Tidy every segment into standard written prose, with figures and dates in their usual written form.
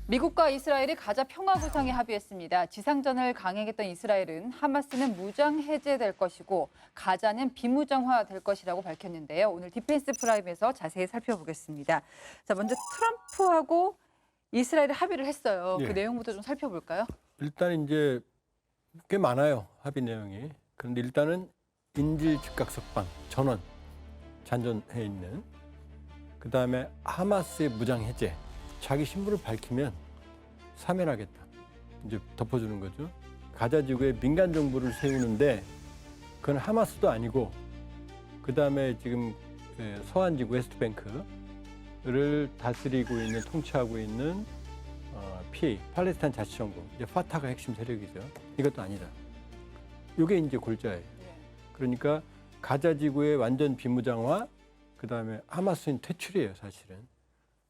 미국과 이스라엘이 가자 평화 구상에 합의했습니다. 지상전을 강행했던 이스라엘은 하마스는 무장 해제될 것이고 가자는 비무장화될 것이라고 밝혔는데요. 오늘 디펜스 프라임에서 자세히 살펴보겠습니다. 자, 먼저 트럼프하고 이스라엘이 합의를 했어요. 예. 그 내용부터 좀 살펴볼까요? 일단 이제 꽤 많아요. 합의 내용이. 그런데 일단은 인질 즉각 석방, 전원, 잔존해 있는. 그다음에 하마스의 무장 해제. 자기 신분을 밝히면 사면하겠다. 이제 덮어주는 거죠. 가자 지구에 민간 정부를 세우는데 그건 하마스도 아니고 그다음에 지금 서한 지구 웨스트뱅크를 다스리고 있는 통치하고 있는 PA 팔레스타인 자치정부 이제 파타가 핵심 세력이죠. 이것도 아니다. 이게 이제 골자예요. 그러니까 가자 지구의 완전 비무장화, 그다음에 하마스인 퇴출이에요, 사실은.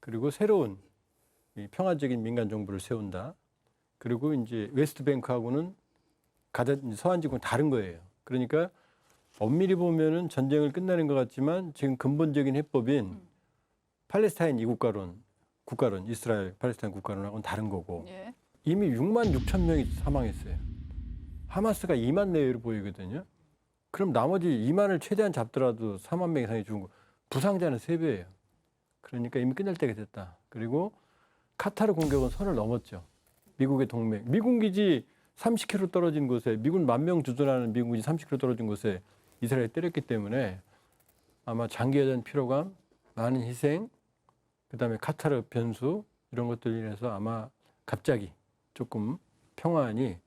그리고 새로운 이 평화적인 민간 정부를 세운다. 그리고 이제 웨스트뱅크하고는 가자 서한 지구는 다른 거예요. 그러니까 엄밀히 보면은 전쟁을 끝내는 것 같지만 지금 근본적인 해법인 팔레스타인 이국가론, 이스라엘 팔레스타인 국가론하고는 다른 거고 예. 이미 6만 6천 명이 사망했어요. 하마스가 2만 내외로 보이거든요. 그럼 나머지 2만을 최대한 잡더라도 4만 명 이상이 죽은 거. 부상자는 3배예요. 그러니까 이미 끝날 때가 됐다. 그리고 카타르 공격은 선을 넘었죠. 미국의 동맹. 미군 기지 30km 떨어진 곳에 미군 10,000명 주둔하는 미군 기지 30km 떨어진 곳에 이스라엘이 때렸기 때문에 아마 장기화된 피로감, 많은 희생, 그다음에 카타르 변수 이런 것들로 인해서 아마 갑자기 조금 평화안이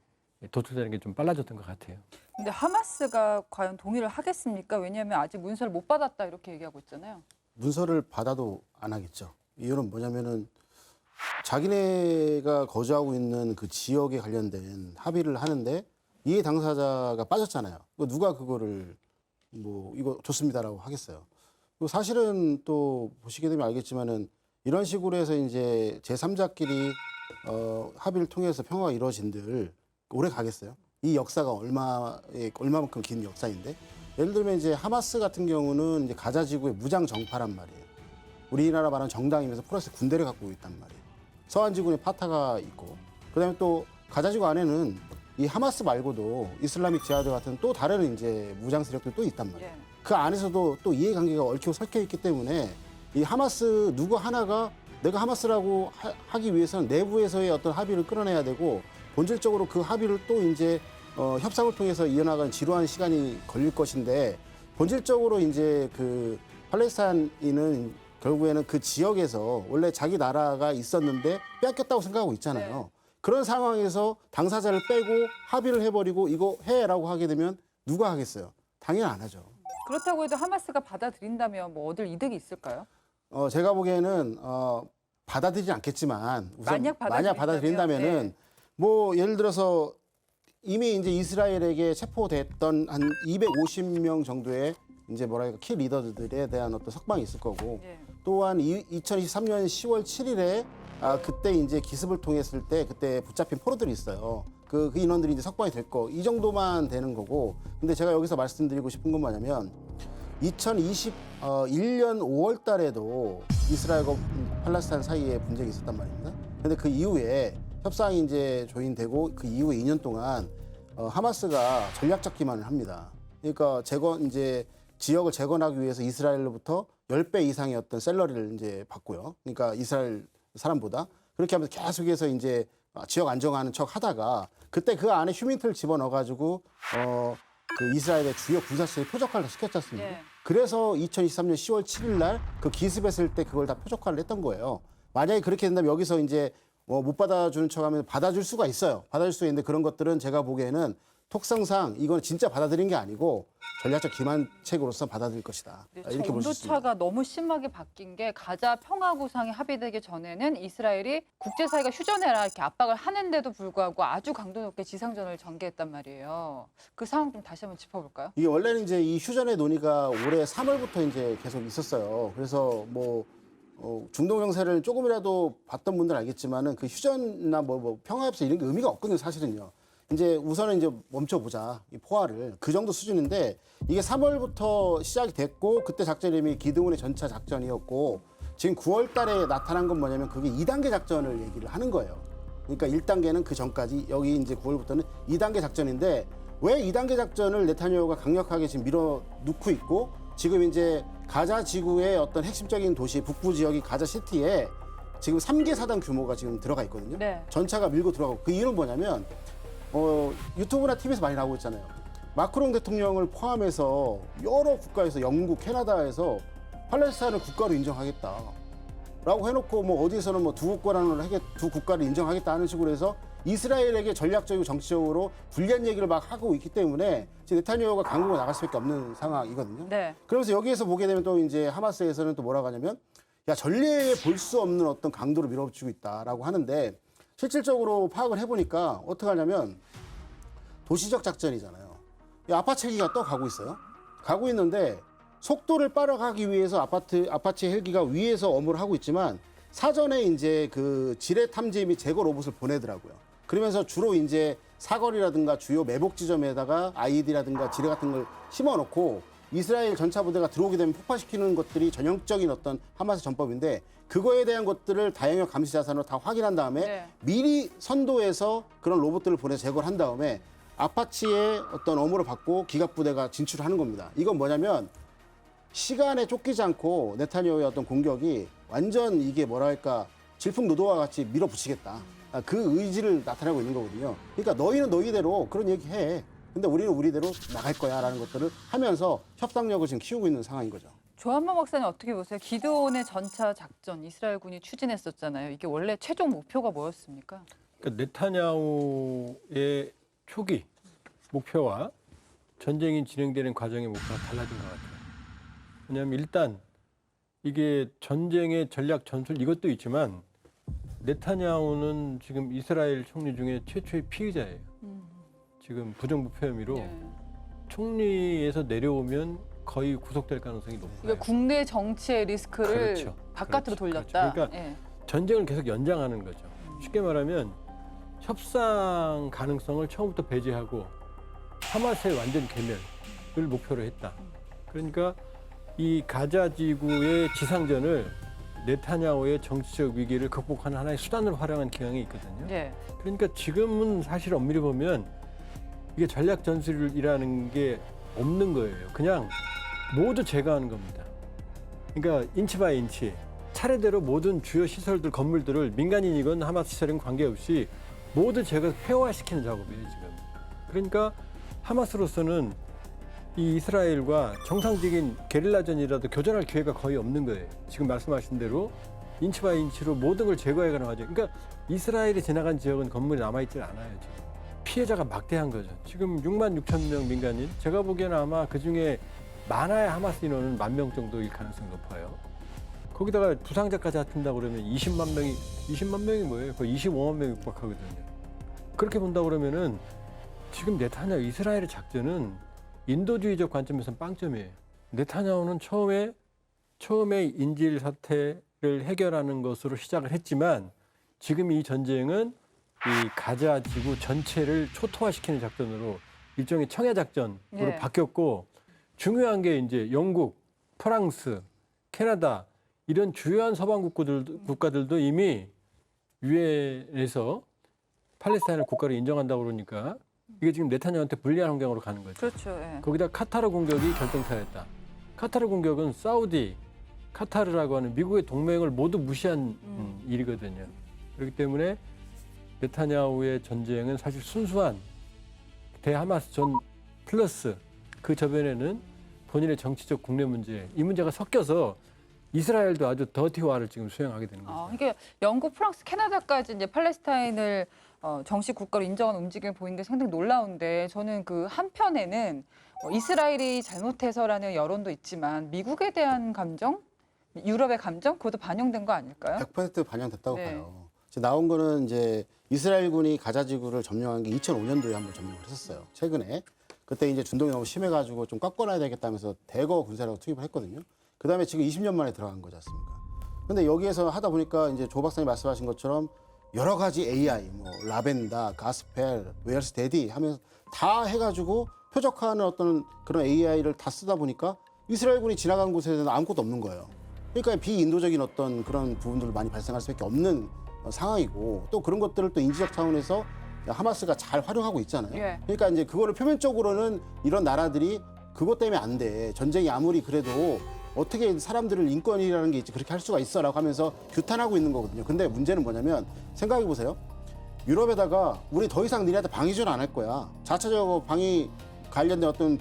도출되는 게 좀 빨라졌던 것 같아요. 근데 하마스가 과연 동의를 하겠습니까? 왜냐하면 아직 문서를 못 받았다 이렇게 얘기하고 있잖아요. 문서를 받아도 안 하겠죠. 이유는 뭐냐면은 자기네가 거주하고 있는 그 지역에 관련된 합의를 하는데 이해 당사자가 빠졌잖아요. 누가 그거를 뭐 이거 좋습니다라고 하겠어요. 그리고 사실은 또 보시게 되면 알겠지만은 이런 식으로 해서 이제 제3자끼리 합의를 통해서 평화가 이루어진들 오래 가겠어요. 이 역사가 얼마만큼 긴 역사인데 예를 들면 이제 하마스 같은 경우는 이제 가자 지구의 무장 정파란 말이에요. 우리나라 말하는 정당이면서 프랑스 군대를 갖고 있단 말이에요. 서한 지구에 파타가 있고 그다음에 또 가자 지구 안에는 이 하마스 말고도 이슬라믹 지하드 같은 또 다른 이제 무장 세력들이 또 있단 말이에요. 예. 그 안에서도 또 이해관계가 얽히고 설켜 있기 때문에 이 하마스 누구 하나가 내가 하마스라고 하기 위해서는 내부에서의 어떤 합의를 끌어내야 되고 본질적으로 그 합의를 또 이제 협상을 통해서 이어나가는 지루한 시간이 걸릴 것인데 본질적으로 이제 그 팔레스타인은 결국에는 그 지역에서 원래 자기 나라가 있었는데 뺏겼다고 생각하고 있잖아요. 네. 그런 상황에서 당사자를 빼고 합의를 해버리고 이거 해라고 하게 되면 누가 하겠어요? 당연히 안 하죠. 그렇다고 해도 하마스가 받아들인다면 뭐 얻을 이득이 있을까요? 제가 보기에는 받아들이지 않겠지만 우선 만약 받아들인다면은 네. 뭐 예를 들어서 이미 이제 이스라엘에게 체포됐던 한 250명 정도의 이제 뭐랄까 키 리더들에 대한 어떤 석방이 있을 거고 예. 또한 2023년 10월 7일에 그때 이제 기습을 통했을 때 그때 붙잡힌 포로들이 있어요. 그 인원들이 이제 석방이 될 거 이 정도만 되는 거고 근데 제가 여기서 말씀드리고 싶은 건 뭐냐면 2021년 5월 달에도 이스라엘과 팔레스타인 사이에 분쟁이 있었단 말입니다. 근데 그 이후에 협상이 이제 조인되고 그 이후에 2년 동안 하마스가 전략적 기만을 합니다. 그러니까 이제 지역을 재건하기 위해서 이스라엘로부터 10배 이상의 어떤 샐러리를 이제 받고요. 그러니까 이스라엘 사람보다 그렇게 하면서 계속해서 이제 지역 안정하는 척 하다가 그때 그 안에 휴민트를 집어넣어가지고 그 이스라엘의 주요 군사시설 표적화를 시켰지 않습니까? 예. 그래서 2023년 10월 7일 날 그 기습했을 때 그걸 다 표적화를 했던 거예요. 만약에 그렇게 된다면 여기서 이제 못 받아주는 척하면 받아줄 수가 있어요. 받아줄 수 있는데 그런 것들은 제가 보기에는 특성상 이건 진짜 받아들인 게 아니고 전략적 기만책으로서 받아들일 것이다. 네, 이렇게 볼 수 있습니다. 온도차가 너무 심하게 바뀐 게 가자 평화 구상이 합의되기 전에는 이스라엘이 국제사회가 휴전해라 이렇게 압박을 하는데도 불구하고 아주 강도 높게 지상전을 전개했단 말이에요. 그 상황 좀 다시 한번 짚어볼까요? 이게 원래는 이제 이 휴전의 논의가 올해 3월부터 이제 계속 있었어요. 그래서 뭐 중동 정세를 조금이라도 봤던 분들은 알겠지만은 그 휴전이나 뭐 평화협상 이런 게 의미가 없거든요, 사실은요. 이제 우선은 이제 멈춰보자, 이 포화를. 그 정도 수준인데 이게 3월부터 시작이 됐고 그때 작전 이름이 기드온의 전차 작전이었고 지금 9월 달에 나타난 건 뭐냐면 그게 2단계 작전을 얘기를 하는 거예요. 그러니까 1단계는 그 전까지, 여기 이제 9월부터는 2단계 작전인데 왜 2단계 작전을 네타냐후가 강력하게 지금 밀어넣고 있고 지금 이제 가자 지구의 어떤 핵심적인 도시 북부 지역이 가자 시티에 지금 3개 사단 규모가 지금 들어가 있거든요. 네. 전차가 밀고 들어가고 그 이유는 뭐냐면 유튜브나 TV에서 많이 나오고 있잖아요. 마크롱 대통령을 포함해서 여러 국가에서 영국, 캐나다에서 팔레스타인을 국가로 인정하겠다라고 해놓고 뭐 어디에서는 뭐 두 국가를 인정하겠다 하는 식으로 해서 이스라엘에게 전략적이고 정치적으로 불리한 얘기를 막 하고 있기 때문에 지금 네타냐후가 강국으로 나갈 수밖에 없는 상황이거든요. 네. 그러면서 여기에서 보게 되면 또 이제 하마스에서는 또 뭐라고 하냐면 야 전례에 볼 수 없는 어떤 강도로 밀어붙이고 있다라고 하는데 실질적으로 파악을 해보니까 어떻게 하냐면 도시적 작전이잖아요. 이 아파치 헬기가 또 가고 있어요. 가고 있는데 속도를 빨아가기 위해서 아파치 헬기가 위에서 업무를 하고 있지만 사전에 이제 그 지뢰 탐지 및 제거 로봇을 보내더라고요. 그러면서 주로 이제 사거리라든가 주요 매복 지점에다가 IED라든가 지뢰 같은 걸 심어놓고 이스라엘 전차 부대가 들어오게 되면 폭파시키는 것들이 전형적인 어떤 하마스 전법인데 그거에 대한 것들을 다영역 감시 자산으로 다 확인한 다음에 네. 미리 선도해서 그런 로봇들을 보내서 제거를 한 다음에 아파치의 어떤 업무를 받고 기갑 부대가 진출하는 겁니다. 이건 뭐냐면 시간에 쫓기지 않고 네타냐후의 어떤 공격이 완전 이게 뭐랄까 질풍노도와 같이 밀어붙이겠다. 그 의지를 나타내고 있는 거거든요. 그러니까 너희는 너희대로 그런 얘기 해. 근데 우리는 우리대로 나갈 거야라는 것들을 하면서 협상력을 지금 키우고 있는 상황인 거죠. 조한모 박사님 어떻게 보세요? 기드온의 전차 작전 이스라엘군이 추진했었잖아요. 이게 원래 최종 목표가 뭐였습니까? 그러니까 네타냐후의 초기 목표와 전쟁이 진행되는 과정의 목표가 달라진 것 같아요. 왜냐하면 일단 이게 전쟁의 전략 전술 이것도 있지만 네타냐후는 지금 이스라엘 총리 중에 최초의 피의자예요. 지금 부정부패 혐의로 네. 총리에서 내려오면 거의 구속될 가능성이 높아요. 그러니까 국내 정치의 리스크를 그렇죠. 바깥으로 그렇죠. 돌렸다. 그러니까 예. 전쟁을 계속 연장하는 거죠. 쉽게 말하면 협상 가능성을 처음부터 배제하고 하마스의 완전 괴멸을 목표로 했다. 그러니까 이 가자 지구의 지상전을 네타냐후의 정치적 위기를 극복하는 하나의 수단으로 활용한 경향이 있거든요. 예. 그러니까 지금은 사실 엄밀히 보면 이게 전략 전술이라는 게 없는 거예요. 그냥 모두 제거하는 겁니다. 그러니까 인치 바이 인치 차례대로 모든 주요 시설들, 건물들을 민간인이건 하마스 시설인 관계없이 모두 제거 폐허화시키는 작업이에요, 지금. 그러니까 하마스로서는 이 이스라엘과 정상적인 게릴라전이라도 교전할 기회가 거의 없는 거예요. 지금 말씀하신 대로 인치 바이 인치로 모든 걸 제거해가는 과정. 그러니까 이스라엘이 지나간 지역은 건물이 남아있질 않아요, 지금. 피해자가 막대한 거죠. 지금 6만 6천 명 민간인. 제가 보기에는 아마 그중에 많아야 하마스 인원은 10,000명 정도일 가능성이 높아요. 거기다가 부상자까지 합친다고 그러면 20만 명이 뭐예요? 거의 25만 명이 육박하거든요. 그렇게 본다 그러면은 지금 네타냐후 이스라엘의 작전은 인도주의적 관점에서는 빵점이에요. 네타냐후는 처음에 인질 사태를 해결하는 것으로 시작을 했지만 지금 이 전쟁은 이 가자 지구 전체를 초토화시키는 작전으로 일종의 청야 작전으로 네. 바뀌었고 중요한 게 이제 영국, 프랑스, 캐나다 이런 주요한 서방 국가들도 이미 유엔에서 팔레스타인을 국가로 인정한다고 그러니까 이게 지금 네타냐후한테 불리한 환경으로 가는 거죠. 그렇죠. 예. 거기다 카타르 공격이 결정타였다. 카타르 공격은 사우디, 카타르라고 하는 미국의 동맹을 모두 무시한 일이거든요. 그렇기 때문에 네타냐후의 전쟁은 사실 순수한 대하마스 전 플러스 그 저변에는 본인의 정치적 국내 문제, 이 문제가 섞여서 이스라엘도 아주 더티화를 지금 수행하게 되는 거죠. 그러니까 영국, 프랑스, 캐나다까지 이제 팔레스타인을 정식 국가로 인정하는 움직임을 보이는 게 상당히 놀라운데 저는 그 한편에는 이스라엘이 잘못해서라는 여론도 있지만 미국에 대한 감정, 유럽의 감정 그것도 반영된 거 아닐까요? 100% 반영됐다고 네. 봐요. 이제 나온 거는 이제 이스라엘군이 가자 지구를 점령한 게 2005년도에 한번 점령을 했었어요. 최근에. 그때 이제 준동이 너무 심해가지고 좀 꺾어놔야 되겠다면서 대거 군사력을 투입을 했거든요. 그 다음에 지금 20년 만에 들어간 거지 않습니까? 근데 여기에서 하다 보니까 이제 조 박사님 말씀하신 것처럼 여러 가지 AI, 뭐 라벤다, 가스펠, 웨얼스 데디 하면서 다 해가지고 표적화하는 어떤 그런 AI를 다 쓰다 보니까 이스라엘군이 지나간 곳에는 아무것도 없는 거예요. 그러니까 비인도적인 어떤 그런 부분들을 많이 발생할 수밖에 없는 상황이고 또 그런 것들을 또 인지적 차원에서 하마스가 잘 활용하고 있잖아요. 예. 그러니까 이제 그거를 표면적으로는 이런 나라들이 그것 때문에 안 돼. 전쟁이 아무리 그래도 어떻게 사람들을 인권이라는 게 있지 그렇게 할 수가 있어라고 하면서 규탄하고 있는 거거든요. 근데 문제는 뭐냐면 생각해 보세요. 유럽에다가 우리 더 이상 니네한테 방위 지원 안 할 거야. 자체적으로 방위 관련된 어떤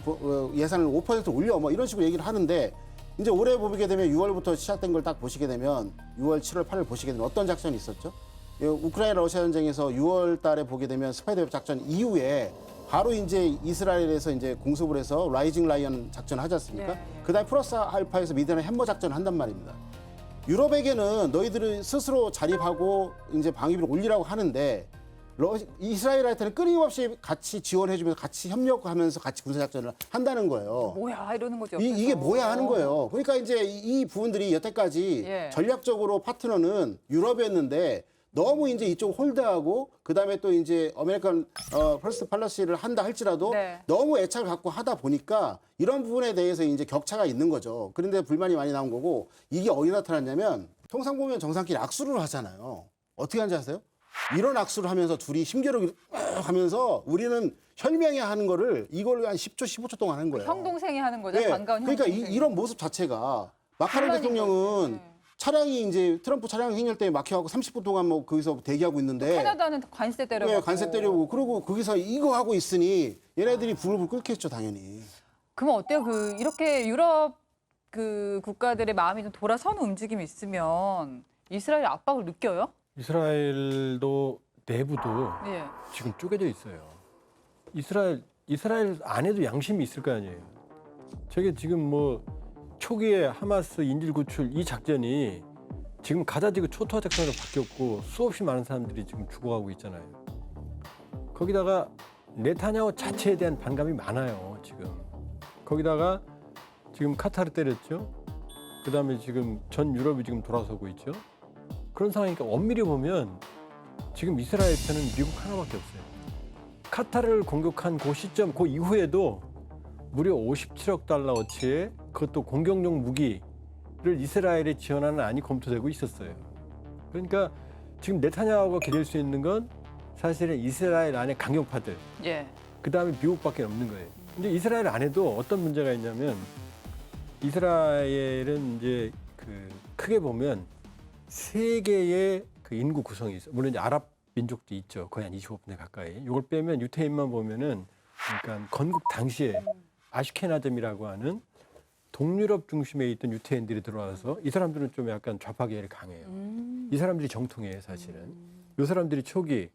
예산을 5% 올려 뭐 이런 식으로 얘기를 하는데 이제 올해 보게 되면 6월부터 시작된 걸 딱 보시게 되면 6월, 7월, 8월 보시게 되면 어떤 작전이 있었죠? 우크라이나 러시아 전쟁에서 6월 달에 보게 되면 스파이더웹 작전 이후에 바로 이제 이스라엘에서 이제 공습을 해서 라이징 라이언 작전을 하지 않습니까? 예. 그다음에 플러스 알파에서 미드나 햄버 작전을 한단 말입니다. 유럽에게는 너희들이 스스로 자립하고 이제 방위비를 올리라고 하는데 이스라엘한테는 끊임없이 같이 지원해주면서 같이 협력하면서 같이 군사작전을 한다는 거예요. 뭐야 이러는 거죠. 이게 뭐야 하는 거예요. 그러니까 이제 이 부분들이 여태까지 예. 전략적으로 파트너는 유럽이었는데 너무 이제 이쪽 홀드하고 그다음에 또 이제 아메리칸 퍼스트 팔러시를 한다 할지라도 네. 너무 애착을 갖고 하다 보니까 이런 부분에 대해서 이제 격차가 있는 거죠. 그런데 불만이 많이 나온 거고 이게 어디 나타났냐면 통상 보면 정상끼리 악수를 하잖아요. 어떻게 하는지 아세요? 이런 악수를 하면서 둘이 힘겨루기 하면서 우리는 혈맹해 하는 거를 이걸 한 10초, 15초 동안 한 거예요. 형 동생이 하는 거죠. 예, 반가운 형 그러니까 동생. 이런 모습 자체가 마카롱 혼란인 대통령은 거지. 차량이 이제 트럼프 차량 행렬 때문에 막혀갖고 30분 동안 뭐 거기서 대기하고 있는데 캐나다는 관세 때려고. 예, 관세 때려오고 그러고 거기서 이거 하고 있으니 얘네들이 불을 끓겠죠 당연히. 그러면 어때요? 이렇게 유럽 국가들의 마음이 좀 돌아서는 움직임이 있으면 이스라엘 압박을 느껴요? 이스라엘도 내부도 예. 지금 쪼개져 있어요. 이스라엘 안에도 양심이 있을 거 아니에요. 저게 지금 뭐 초기에 하마스 인질 구출 이 작전이 지금 가자지구 초토화 작전으로 바뀌었고 수없이 많은 사람들이 지금 죽어가고 있잖아요. 거기다가 네타냐후 자체에 대한 반감이 많아요. 지금 거기다가 지금 카타르 때렸죠. 그다음에 지금 전 유럽이 지금 돌아서고 있죠. 그런 상황이니까 엄밀히 보면 지금 이스라엘 편은 미국 하나밖에 없어요. 카타르를 공격한 그 시점, 그 이후에도 무려 57억 달러어치의 그것도 공격용 무기를 이스라엘에 지원하는 안이 검토되고 있었어요. 그러니까 지금 네타냐후가 기댈 수 있는 건 사실은 이스라엘 안에 강경파들, 예. 그다음에 미국밖에 없는 거예요. 이제 이스라엘 안에도 어떤 문제가 있냐면 이스라엘은 이제 크게 보면 세 개의 인구 구성이 있어요. 물론 이제 아랍 민족도 있죠. 거의 한 25% 가까이. 이걸 빼면 유태인만 보면은 그러니까 건국 당시에 아슈케나즘이라고 하는 동유럽 중심에 있던 유태인들이 들어와서 이 사람들은 좀 약간 좌파 계열이 강해요. 이 사람들이 정통이에요, 사실은. 이 사람들이 초기.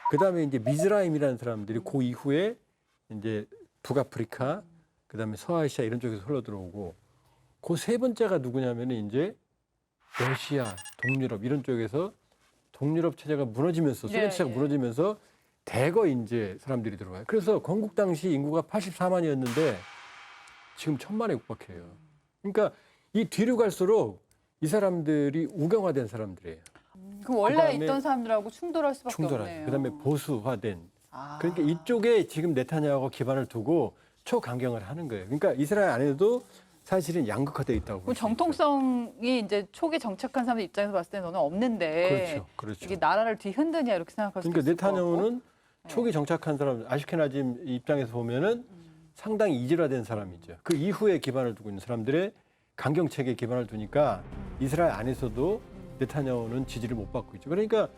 그다음에 이제 미즈라임이라는 사람들이 그 이후에 이제 북아프리카, 그다음에 서아시아 이런 쪽에서 흘러 들어오고 그 세 번째가 누구냐면은 이제 러시아, 동유럽 이런 쪽에서 동유럽 체제가 무너지면서 소련 체제가 무너지면서 대거 이제 사람들이 들어와요. 그래서 건국 당시 인구가 84만이었는데 지금 1000만에 육박해요. 그러니까 이 뒤로 갈수록 이 사람들이 우경화된 사람들이에요. 그럼 원래 그다음에 있던 사람들하고 충돌할 수밖에 충돌하죠. 없네요. 그다음에 보수화된. 아. 그러니까 이쪽에 지금 네타냐후가 기반을 두고 초강경을 하는 거예요. 그러니까 이스라엘 안에도 사실은 양극화되어 있다고. 그럼 정통성이 이제 초기 정착한 사람들 입장에서 봤을 때는 너는 없는데 그렇죠, 그렇죠. 이게 나라를 뒤흔드냐 이렇게 생각할 수도 그러니까 있을 것 같고. 네타냐후는 초기 정착한 사람, 아슈케나즘 입장에서 보면은 상당히 이질화된 사람이죠. 그 이후에 기반을 두고 있는 사람들의 강경 체계에 기반을 두니까 이스라엘 안에서도 네타냐후는 지지를 못 받고 있죠. 그러니까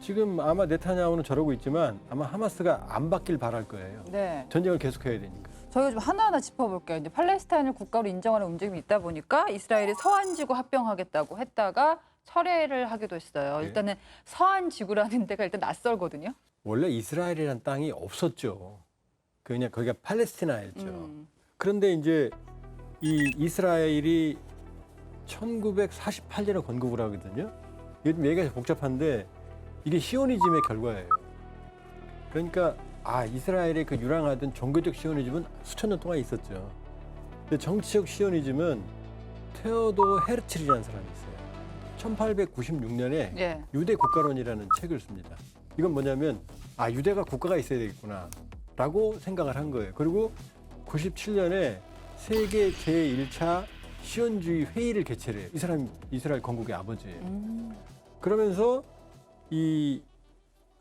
지금 아마 네타냐후는 저러고 있지만 아마 하마스가 안 받길 바랄 거예요. 네. 전쟁을 계속해야 되니까. 저희가 좀 하나하나 짚어볼게요. 이제 팔레스타인을 국가로 인정하는 움직임이 있다 보니까 이스라엘이 서한지구 합병하겠다고 했다가 철회를 하기도 했어요. 네. 일단은 서한지구라는 데가 일단 낯설거든요. 원래 이스라엘이라는 땅이 없었죠. 그냥 거기가 팔레스티나였죠. 그런데 이제 이 이스라엘이 1948년에 건국을 하거든요. 이게 좀 얘기가 복잡한데 이게 시오니즘의 결과예요. 그러니까 이스라엘의 그 유랑하던 종교적 시오니즘은 수천 년 동안 있었죠. 근데 정치적 시오니즘은 테오도 헤르츠리라는 사람이 있어요. 1896년에 예. 유대 국가론이라는 책을 씁니다. 이건 뭐냐면 유대가 국가가 있어야 되겠구나라고 생각을 한 거예요. 그리고 97년에 세계 제1차 시온주의 회의를 개최를 해요. 이 사람이 이스라엘 건국의 아버지예요. 그러면서 이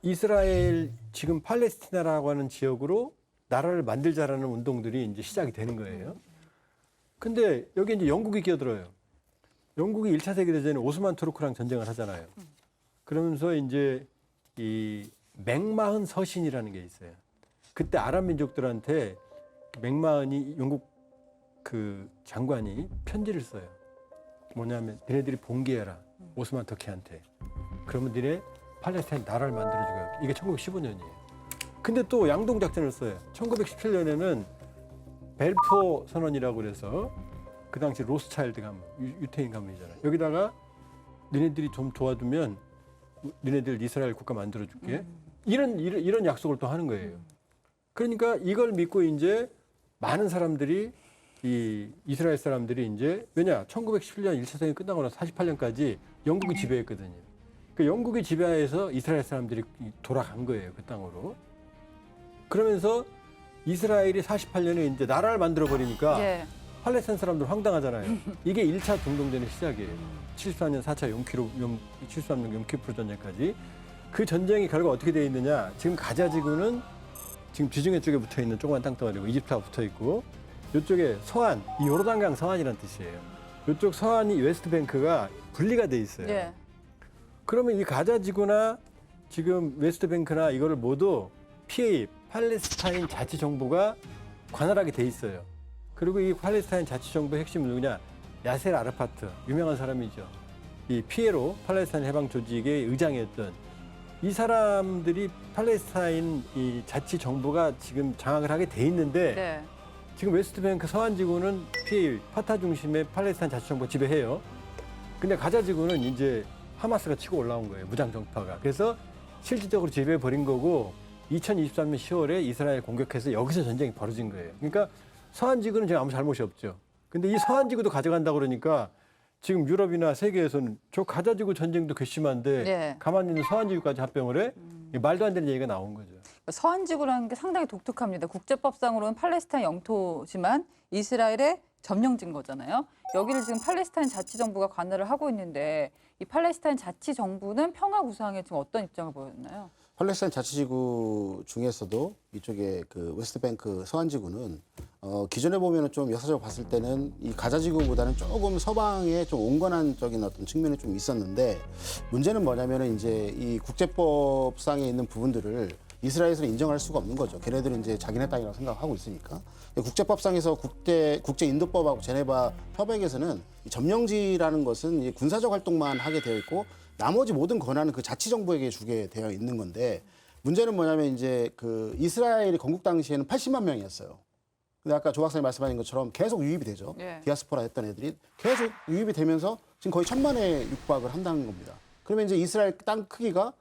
이스라엘 지금 팔레스티나라고 하는 지역으로 나라를 만들자라는 운동들이 이제 시작이 되는 거예요. 근데 여기 이제 영국이 끼어들어요. 영국이 1차 세계대전에 오스만 투르크랑 전쟁을 하잖아요. 그러면서 이제 이 맥마흔 서신이라는 게 있어요. 그때 아랍 민족들한테 맥마흔이 영국 그 장관이 편지를 써요. 뭐냐면 니네들이 봉기해라. 오스만 터키한테. 그러면 니네 팔레스타인 나라를 만들어주고. 이게 1915년이에요. 근데 또 양동작전을 써요. 1917년에는 벨포 선언이라고 그래서 그 당시 로스차일드 가문, 유태인 가문이잖아요. 여기다가 니네들이 좀 도와두면 니네들 이스라엘 국가 만들어줄게. 이런 약속을 또 하는 거예요. 그러니까 이걸 믿고 이제 많은 사람들이 이 이스라엘 사람들이 이제 왜냐 1917년 1차 세계 끝나고 나서 48년까지 영국이 지배했거든요. 그 영국이 지배하에서 이스라엘 사람들이 돌아간 거예요. 그 땅으로. 그러면서 이스라엘이 48년에 이제 나라를 만들어 버리니까 예. 팔레스타인 사람들 황당하잖아요. 이게 1차 중동전의 시작이에요. 74년 4차 73년 용키푸르 전쟁까지. 그 전쟁의 결과 어떻게 되어 있느냐. 지금 가자 지구는 지금 지중해 쪽에 붙어 있는 조그만 땅덩어리고 이집트가 붙어 있고 이쪽에 서안, 이 요르단강 서안이라는 뜻이에요. 이쪽 서안이 웨스트뱅크가 분리가 돼 있어요. 예. 그러면 이 가자 지구나 지금 웨스트뱅크나 이거를 모두 PA, 팔레스타인 자치정부가 관할하게 돼 있어요. 그리고 이 팔레스타인 자치정부의 핵심은 누구냐? 야셀 아라파트, 유명한 사람이죠. 이 피에로, 팔레스타인 해방 조직의 의장이었던 이 사람들이 팔레스타인 이 자치정부가 지금 장악을 하게 돼 있는데 네. 지금 웨스트뱅크 서안지구는 PA, 파타 중심의 팔레스타인 자치정부가 지배해요. 근데 가자 지구는 이제 하마스가 치고 올라온 거예요. 무장 정파가. 그래서 실질적으로 지배해버린 거고 2023년 10월에 이스라엘 공격해서 여기서 전쟁이 벌어진 거예요. 그러니까 서안지구는 지금 아무 잘못이 없죠. 근데 이 서안지구도 가져간다 그러니까 지금 유럽이나 세계에서는 저 가자지구 전쟁도 괘씸한데 네. 가만히 있는 서안지구까지 합병을 해? 말도 안 되는 얘기가 나온 거죠. 서한지구라는 게 상당히 독특합니다. 국제법상으로는 팔레스타인 영토지만 이스라엘의 점령지인 거잖아요. 여기를 지금 팔레스타인 자치정부가 관할을 하고 있는데 이 팔레스타인 자치정부는 평화 구상에 지금 어떤 입장을 보였나요? 팔레스타인 자치지구 중에서도 이쪽에 그 웨스트뱅크 서안지구는 기존에 보면은 좀 역사적으로 봤을 때는 이 가자지구보다는 조금 서방에 좀 온건한적인 어떤 측면이 좀 있었는데 문제는 뭐냐면은 이제 이 국제법상에 있는 부분들을 이스라엘에서는 인정할 수가 없는 거죠. 걔네들은 이제 자기네 땅이라고 생각하고 있으니까. 국제법상에서 국제인도법하고 제네바 협약에서는 이 점령지라는 것은 이 군사적 활동만 하게 되어 있고 나머지 모든 권한은 그 자치정부에게 주게 되어 있는 건데 문제는 뭐냐면 이제 그 이스라엘이 건국 당시에는 80만 명이었어요. 근데 아까 조 박사님 말씀하신 것처럼 계속 유입이 되죠. 예. 디아스포라 했던 애들이 계속 유입이 되면서 지금 거의 1,000만에 육박을 한다는 겁니다. 그러면 이제 이스라엘 땅 크기가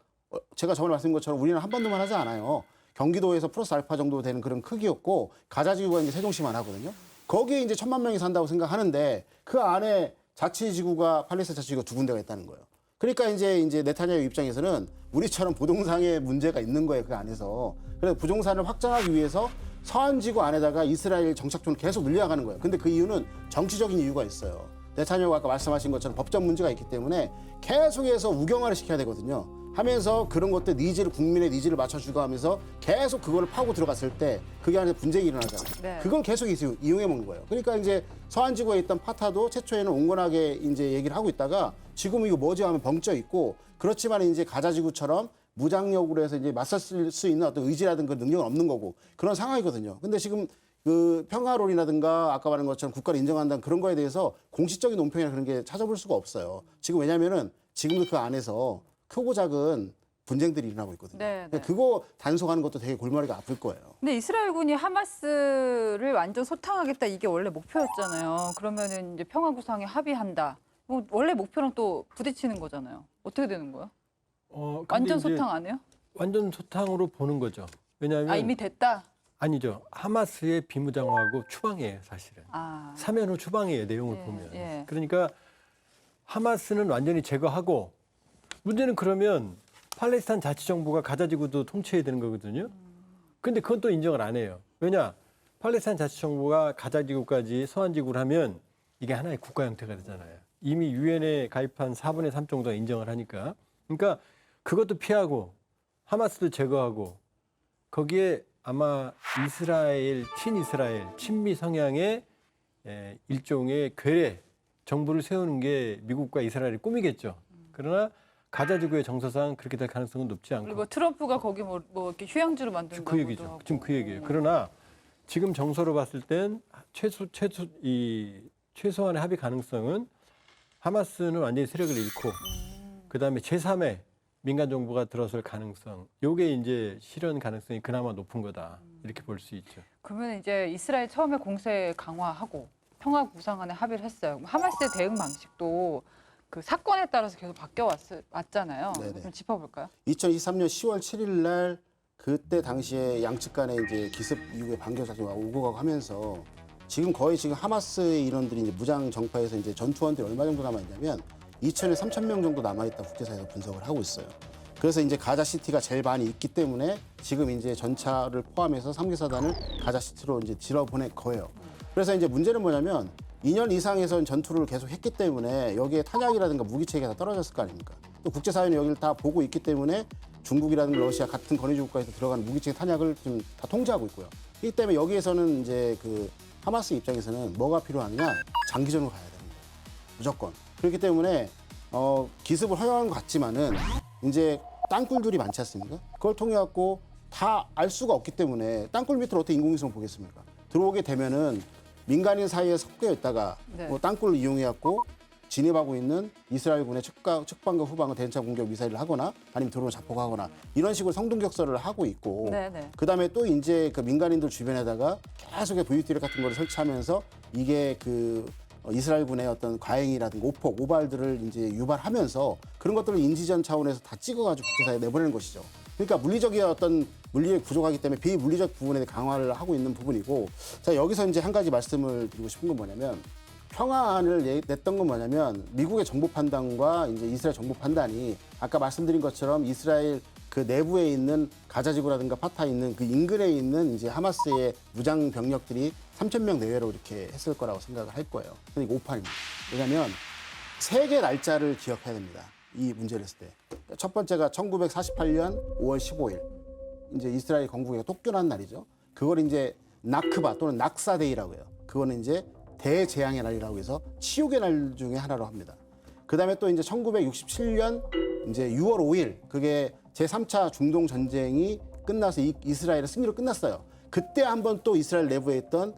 제가 저번에 말씀드린 것처럼 우리는 한반도만 하지 않아요. 경기도에서 플러스 알파 정도 되는 그런 크기였고 가자지구가 이제 세종시만 하거든요. 거기에 이제 1,000만 명이 산다고 생각하는데 그 안에 자치지구가 팔레스타인 자치지구가 두 군데가 있다는 거예요. 그러니까 이제 네타냐후 입장에서는 우리처럼 부동산에 문제가 있는 거예요, 그 안에서. 그래서 부동산을 확장하기 위해서 서안지구 안에다가 이스라엘 정착촌을 계속 늘려가는 거예요. 근데 그 이유는 정치적인 이유가 있어요. 네타냐후가 아까 말씀하신 것처럼 법적 문제가 있기 때문에 계속해서 우경화를 시켜야 되거든요. 하면서 그런 것들 니즈를 국민의 니즈를 맞춰주고 하면서 계속 그거를 파고 들어갔을 때 그게 안에 분쟁이 일어나잖아요. 네. 그걸 계속 이용해 먹는 거예요. 그러니까 이제 서안지구에 있던 파타도 최초에는 온건하게 이제 얘기를 하고 있다가 지금 이거 뭐지 하면 벙쪄 있고 그렇지만 이제 가자지구처럼 무장력으로 해서 이제 맞설 수 있는 어떤 의지라든가 능력은 없는 거고 그런 상황이거든요. 근데 지금 그 평화론이라든가 아까 말한 것처럼 국가를 인정한다는 그런 거에 대해서 공식적인 논평이나 그런 게 찾아볼 수가 없어요. 지금 왜냐면은 지금도 그 안에서 크고 작은 분쟁들이 일어나고 있거든요. 네, 네. 그거 단속하는 것도 되게 골머리가 아플 거예요. 근데 이스라엘군이 하마스를 완전 소탕하겠다 이게 원래 목표였잖아요. 그러면은 이제 평화 구상에 합의한다. 뭐 원래 목표랑 또 부딪히는 거잖아요. 어떻게 되는 거예요? 근데 완전 이제 소탕 안 해요? 완전 소탕으로 보는 거죠. 왜냐하면 아 이미 됐다. 아니죠. 하마스의 비무장화하고 추방이에요, 사실은. 아 3년 후 추방이에요, 내용을 예, 보면. 예. 그러니까 하마스는 완전히 제거하고 문제는 그러면 팔레스타인 자치정부가 가자지구도 통치해야 되는 거거든요. 근데 그건 또 인정을 안 해요. 왜냐? 팔레스타인 자치정부가 가자지구까지 서안지구를 하면 이게 하나의 국가 형태가 되잖아요. 이미 유엔에 가입한 4분의 3 정도가 인정을 하니까. 그러니까 그것도 피하고 하마스도 제거하고 거기에 아마 이스라엘, 친이스라엘, 친미 성향의 일종의 괴뢰 정부를 세우는 게 미국과 이스라엘의 꿈이겠죠. 그러나 가자 지구의 정서상 그렇게 될 가능성은 높지 않고. 그리고 트럼프가 거기 뭐 이렇게 휴양지로 만든다고도 그 얘기죠. 하고. 지금 그 얘기예요. 그러나 지금 정서로 봤을 땐 최소한의 합의 가능성은 하마스는 완전히 세력을 잃고 그다음에 제3의 민간 정부가 들어설 가능성. 요게 이제 실현 가능성이 그나마 높은 거다. 이렇게 볼 수 있죠. 그러면 이제 이스라엘 처음에 공세 강화하고 평화 구상안에 합의를 했어요. 그럼 하마스의 대응 방식도 그 사건에 따라서 계속 바뀌어 왔잖아요. 네네. 좀 짚어볼까요? 2023년 10월 7일 날 그때 당시에 양측 간에 이제 기습 이후에 반격 작전이 오고 가고 하면서 지금 거의 지금 하마스의 인원들이 이제 무장 정파에서 이제 전투원들이 얼마 정도 남아 있냐면 2천에 3천 명 정도 남아 있다 국제사회에서 분석을 하고 있어요. 그래서 이제 가자 시티가 제일 많이 있기 때문에 지금 이제 전차를 포함해서 3개 사단을 가자 시티로 이제 질러 보낼 거예요. 그래서 이제 문제는 뭐냐면 2년 이상에선 전투를 계속 했기 때문에 여기에 탄약이라든가 무기 체계가 다 떨어졌을 거 아닙니까? 또 국제사회는 여기를 다 보고 있기 때문에 중국이라든가 러시아 같은 건의주 국가에서 들어가는 무기 체계 탄약을 지금 다 통제하고 있고요. 이 때문에 여기에서는 이제 그 하마스 입장에서는 뭐가 필요하느냐? 장기전으로 가야 되는 거예요. 무조건. 그렇기 때문에 기습을 허용한 것 같지만은 이제 땅굴들이 많지 않습니까? 그걸 통해 갖고 다 알 수가 없기 때문에 땅굴 밑으로 어떻게 인공위성을 보겠습니까? 들어오게 되면은 민간인 사이에 섞여 있다가 네. 뭐 땅굴을 이용해 갖고 진입하고 있는 이스라엘군의 측방과 후방을 대전차 공격 미사일을 하거나 아니면 드론을 자폭하거나 이런 식으로 성동격설을 하고 있고 네네. 그다음에 또 이제 그 민간인들 주변에다가 계속의 VTL 같은 거를 설치하면서 이게 그 이스라엘군의 어떤 과잉이라든가 오폭, 오발들을 이제 유발하면서 그런 것들을 인지전 차원에서 다 찍어가지고 국제사회에 내보내는 것이죠. 그러니까 물리적인 어떤 물리의 부족하기 때문에 비물리적 부분에 강화를 하고 있는 부분이고, 자 여기서 이제 한 가지 말씀을 드리고 싶은 건 뭐냐면 평화안을 냈던 건 뭐냐면 미국의 정보 판단과 이제 이스라엘 정보 판단이 아까 말씀드린 것처럼 이스라엘 그 내부에 있는 가자지구라든가 파타에 있는 그 인근에 있는 이제 하마스의 무장 병력들이 3,000명 내외로 이렇게 했을 거라고 생각을 할 거예요. 그러니까 오판입니다. 왜냐하면 세 개 날짜를 기억해야 됩니다. 이 문제를 했을 때. 첫 번째가 1948년 5월 15일. 이제 이스라엘 건국에 똑겨난 날이죠. 그걸 이제 나크바 또는 낙사데이라고 해요. 그거는 이제 대재앙의 날이라고 해서 치욕의 날 중에 하나로 합니다. 그 다음에 또 이제 1967년 이제 6월 5일 그게 제3차 중동 전쟁이 끝나서 이스라엘의 승리로 끝났어요. 그때 한번 또 이스라엘 내부에 있던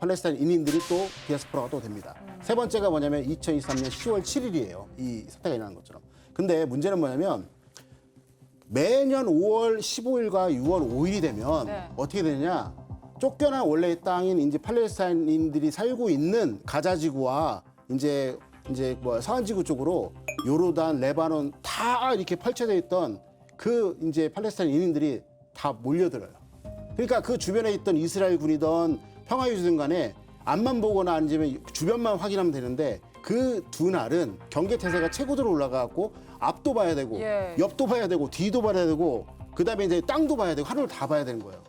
팔레스타인인들이 또 디아스포라가 또 됩니다. 세 번째가 뭐냐면 2023년 10월 7일이에요. 이 사태가 일어난 것처럼. 근데 문제는 뭐냐면 매년 5월 15일과 6월 5일이 되면 네. 어떻게 되느냐? 쫓겨난 원래의 땅인 이제 팔레스타인인들이 살고 있는 가자지구와 이제 뭐 서안지구 쪽으로 요르단, 레바논 다 이렇게 펼쳐져 있던 그 이제 팔레스타인인들이 다 몰려들어요. 그러니까 그 주변에 있던 이스라엘군이든 평화유지든 간에 앞만 보거나 아니면 주변만 확인하면 되는데 그 두 날은 경계태세가 최고대로 올라가고 앞도 봐야 되고 예. 옆도 봐야 되고 뒤도 봐야 되고 그다음에 이제 땅도 봐야 되고 하루를 다 봐야 되는 거예요.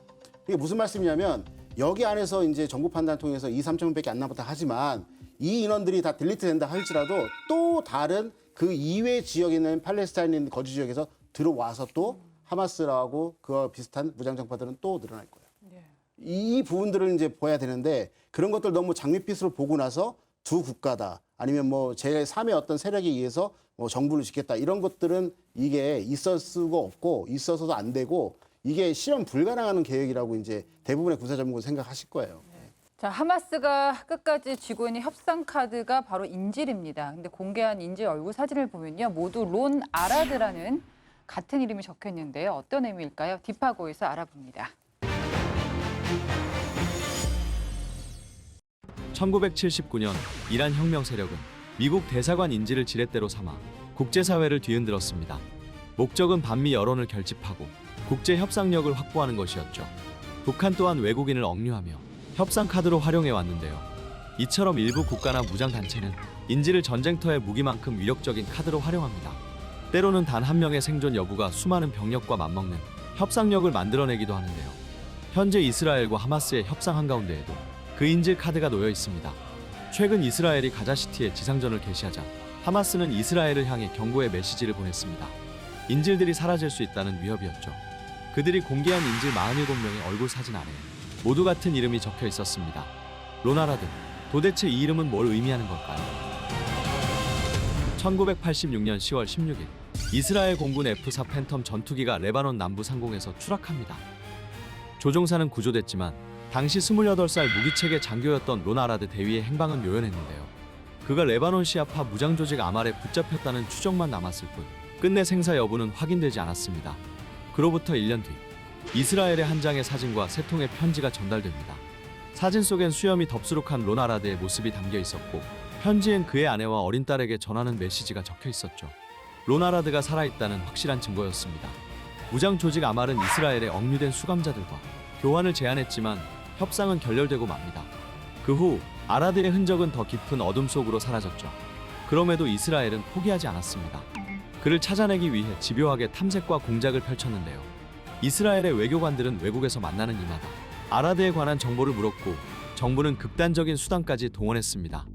이게 무슨 말씀이냐면 여기 안에서 이제 정부 판단 통해서 2-3천명밖에 안 남았다 하지만 이 인원들이 다 딜리트 된다 할지라도 또 다른 그 이외 지역에 있는 팔레스타인 거주 지역에서 들어와서 또 하마스라고 그와 비슷한 무장정파들은 또 늘어날 거예요. 예. 이 부분들을 이제 봐야 되는데 그런 것들 너무 장밋빛으로 보고 나서 두 국가다 아니면 뭐 제3의 어떤 세력에 의해서 뭐 정부를 짓겠다 이런 것들은 이게 있을 수가 없고 있어서도 안 되고 이게 실현 불가능한 계획이라고 이제 대부분의 군사 전문가는 생각하실 거예요. 자, 하마스가 끝까지 쥐고 있는 협상 카드가 바로 인질입니다. 근데 공개한 인질 얼굴 사진을 보면요. 모두 론 아라드라는 같은 이름이 적혀 있는데요. 어떤 의미일까요? 딥하고에서 알아봅니다. 1979년 이란 혁명 세력은 미국 대사관 인질을 지렛대로 삼아 국제사회를 뒤흔들었습니다. 목적은 반미 여론을 결집하고 국제 협상력을 확보하는 것이었죠. 북한 또한 외국인을 억류하며 협상 카드로 활용해 왔는데요. 이처럼 일부 국가나 무장단체는 인질을 전쟁터의 무기만큼 위력적인 카드로 활용합니다. 때로는 단 한 명의 생존 여부가 수많은 병력과 맞먹는 협상력을 만들어내기도 하는데요. 현재 이스라엘과 하마스의 협상 한가운데에도 그 인질 카드가 놓여 있습니다. 최근 이스라엘이 가자시티에 지상전을 개시하자 하마스는 이스라엘을 향해 경고의 메시지를 보냈습니다. 인질들이 사라질 수 있다는 위협이었죠. 그들이 공개한 인질 47명의 얼굴 사진 아래에 모두 같은 이름이 적혀 있었습니다. 로나라드. 도대체 이 이름은 뭘 의미하는 걸까요? 1986년 10월 16일 이스라엘 공군 F-4 팬텀 전투기가 레바논 남부 상공에서 추락합니다. 조종사는 구조됐지만 당시 28살 무기체계 장교였던 로나라드 대위의 행방은 묘연했는데요. 그가 레바논 시아파 무장조직 아말에 붙잡혔다는 추정만 남았을 뿐 끝내 생사 여부는 확인되지 않았습니다. 그로부터 1년 뒤 이스라엘의 한 장의 사진과 세 통의 편지가 전달됩니다. 사진 속엔 수염이 덥수룩한 로나라드의 모습이 담겨 있었고 편지엔 그의 아내와 어린 딸에게 전하는 메시지가 적혀 있었죠. 로나라드가 살아있다는 확실한 증거였습니다. 무장조직 아말은 이스라엘의 억류된 수감자들과 교환을 제안했지만 협상은 결렬되고 맙니다. 그 후 아라드의 흔적은 더 깊은 어둠 속으로 사라졌죠. 그럼에도 이스라엘은 포기하지 않았습니다. 그를 찾아내기 위해 집요하게 탐색과 공작을 펼쳤는데요. 이스라엘의 외교관들은 외국에서 만나는 이마다 아라드에 관한 정보를 물었고 정부는 극단적인 수단까지 동원했습니다.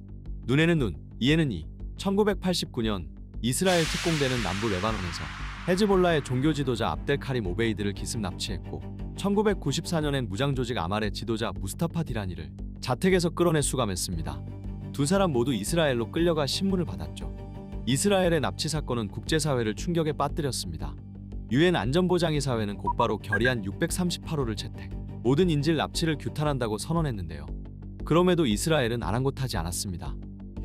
눈에는 눈, 이에는 이. 1989년 이스라엘 특공대는 남부 레바논에서 헤즈볼라의 종교 지도자 압델 카림 오베이드를 기습 납치했고 1994년엔 무장조직 아말의 지도자 무스타파 디라니를 자택에서 끌어내 수감했습니다. 두 사람 모두 이스라엘로 끌려가 신문을 받았죠. 이스라엘의 납치 사건은 국제사회를 충격에 빠뜨렸습니다. 유엔 안전보장이사회는 곧바로 결의안 638호를 채택, 모든 인질 납치를 규탄한다고 선언했는데요. 그럼에도 이스라엘은 아랑곳하지 않았습니다.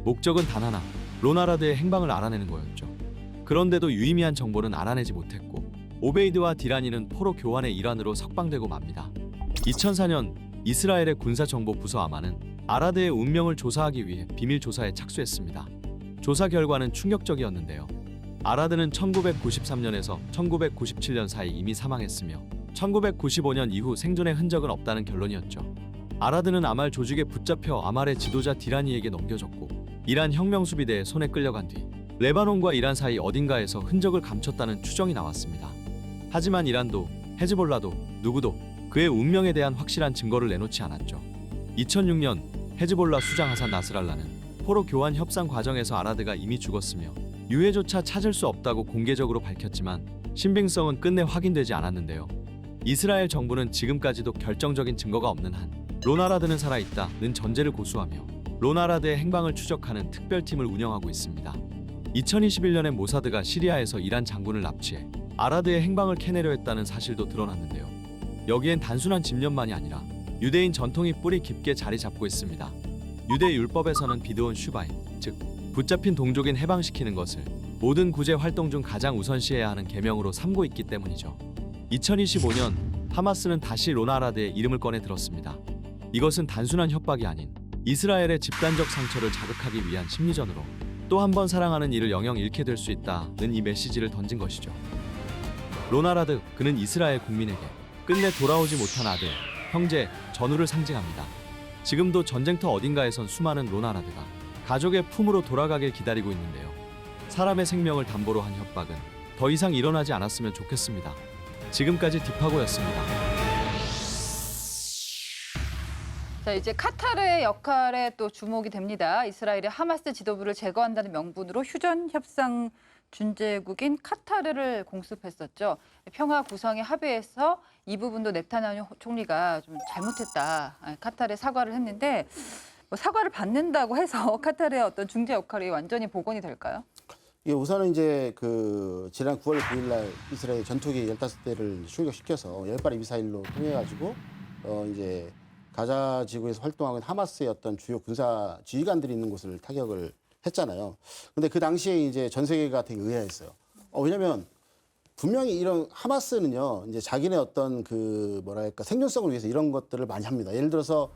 목적은 단 하나, 로나라드의 행방을 알아내는 거였죠. 그런데도 유의미한 정보는 알아내지 못했고 오베이드와 디라니는 포로 교환의 일환으로 석방되고 맙니다. 2004년 이스라엘의 군사정보부서 아마는 아라드의 운명을 조사하기 위해 비밀 조사에 착수했습니다. 조사 결과는 충격적이었는데요. 아라드는 1993년에서 1997년 사이 이미 사망했으며 1995년 이후 생존의 흔적은 없다는 결론이었죠. 아라드는 아말 조직에 붙잡혀 아말의 지도자 디라니에게 넘겨졌고 이란 혁명수비대의 손에 끌려간 뒤 레바논과 이란 사이 어딘가에서 흔적을 감췄다는 추정이 나왔습니다. 하지만 이란도 헤즈볼라도 누구도 그의 운명에 대한 확실한 증거를 내놓지 않았죠. 2006년 헤즈볼라 수장 하산 나스랄라는 포로 교환 협상 과정에서 아라드가 이미 죽었으며 유해조차 찾을 수 없다고 공개적으로 밝혔지만 신빙성은 끝내 확인되지 않았는데요. 이스라엘 정부는 지금까지도 결정적인 증거가 없는 한 로나라드는 살아있다는 전제를 고수하며 로나라드의 행방을 추적하는 특별팀을 운영하고 있습니다. 2021년에 모사드가 시리아에서 이란 장군을 납치해 아라드의 행방을 캐내려 했다는 사실도 드러났는데요. 여기엔 단순한 집념만이 아니라 유대인 전통이 뿌리 깊게 자리 잡고 있습니다. 유대 율법에서는 비드온 슈바인, 즉 붙잡힌 동족인 해방시키는 것을 모든 구제 활동 중 가장 우선시해야 하는 계명으로 삼고 있기 때문이죠. 2025년 하마스는 다시 로나라드의 이름을 꺼내 들었습니다. 이것은 단순한 협박이 아닌 이스라엘의 집단적 상처를 자극하기 위한 심리전으로 또 한 번 사랑하는 이를 영영 잃게 될 수 있다는 이 메시지를 던진 것이죠. 로나라드, 그는 이스라엘 국민에게 끝내 돌아오지 못한 아들, 형제, 전우를 상징합니다. 지금도 전쟁터 어딘가에선 수많은 로나라드가 가족의 품으로 돌아가길 기다리고 있는데요. 사람의 생명을 담보로 한 협박은 더 이상 일어나지 않았으면 좋겠습니다. 지금까지 딥하고였습니다. 자, 이제 카타르의 역할에 또 주목이 됩니다. 이스라엘이 하마스 지도부를 제거한다는 명분으로 휴전 협상 준재국인 카타르를 공습했었죠. 평화 구성에 합의해서 이 부분도 네타냐후 총리가 좀 잘못했다. 카타르에 사과를 했는데 뭐 사과를 받는다고 해서 카타르의 어떤 중재 역할이 완전히 복원이 될까요? 예, 우선은 이제 그 지난 9월 9일 날 이스라엘 전투기 15대를 출격시켜서 10발의 미사일로 통해가지고 이제 가자 지구에서 활동하고 있는 하마스의 어떤 주요 군사 지휘관들이 있는 곳을 타격을 했잖아요. 근데 그 당시에 이제 전 세계가 되게 의아했어요. 왜냐면 분명히 이런 하마스는요, 이제 자기네 어떤 그 뭐랄까 생존성을 위해서 이런 것들을 많이 합니다. 예를 들어서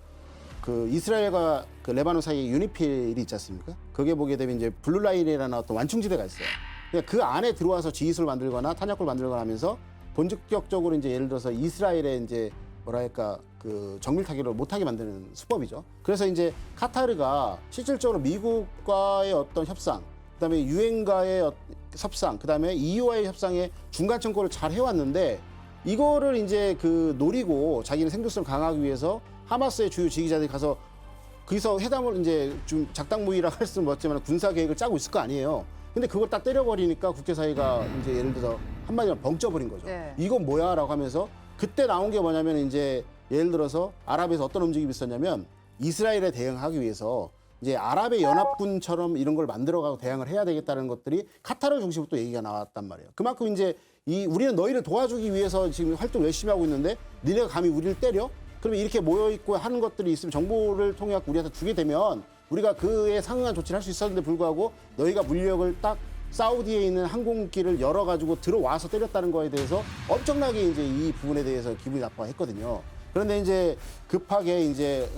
그 이스라엘과 그 레바논 사이에 유니필이 있지 않습니까? 거기에 보게 되면 이제 블루라인이라는 어떤 완충지대가 있어요. 그러니까 그 안에 들어와서 지휘소를 만들거나 탄약고를 만들거나 하면서 본격적으로 이제 예를 들어서 이스라엘의 이제 뭐랄까 그 정밀 타격을 못하게 만드는 수법이죠. 그래서 이제 카타르가 실질적으로 미국과의 어떤 협상, 그다음에 유엔과의 협상, 그다음에 EU와의 협상에 중간 청구를 잘 해왔는데 이거를 이제 그 노리고 자기는 생존성을 강화하기 위해서 하마스의 주요 지휘자들이 가서 거기서 회담을 이제 좀 작당무의라고 할 수는 없지만 군사 계획을 짜고 있을 거 아니에요. 근데 그걸 딱 때려버리니까 국제사회가 이제 예를 들어서 한마디로 벙쪄버린 거죠. 네. 이건 뭐야라고 하면서 그때 나온 게 뭐냐면 이제 예를 들어서 아랍에서 어떤 움직임이 있었냐면 이스라엘에 대응하기 위해서 이제 아랍의 연합군처럼 이런 걸 만들어가고 대응을 해야 되겠다는 것들이 카타르 중심으로 또 얘기가 나왔단 말이에요. 그만큼 이제 우리는 너희를 도와주기 위해서 지금 활동 열심히 하고 있는데 니네가 감히 우리를 때려? 그러면 이렇게 모여있고 하는 것들이 있으면 정보를 통해 갖고 우리한테 주게 되면 우리가 그에 상응한 조치를 할 수 있었는데 불구하고 너희가 물력을 딱 사우디에 있는 항공기를 열어가지고 들어와서 때렸다는 거에 대해서 엄청나게 이제 이 부분에 대해서 기분이 나빠했거든요. 그런데 이제 급하게 이제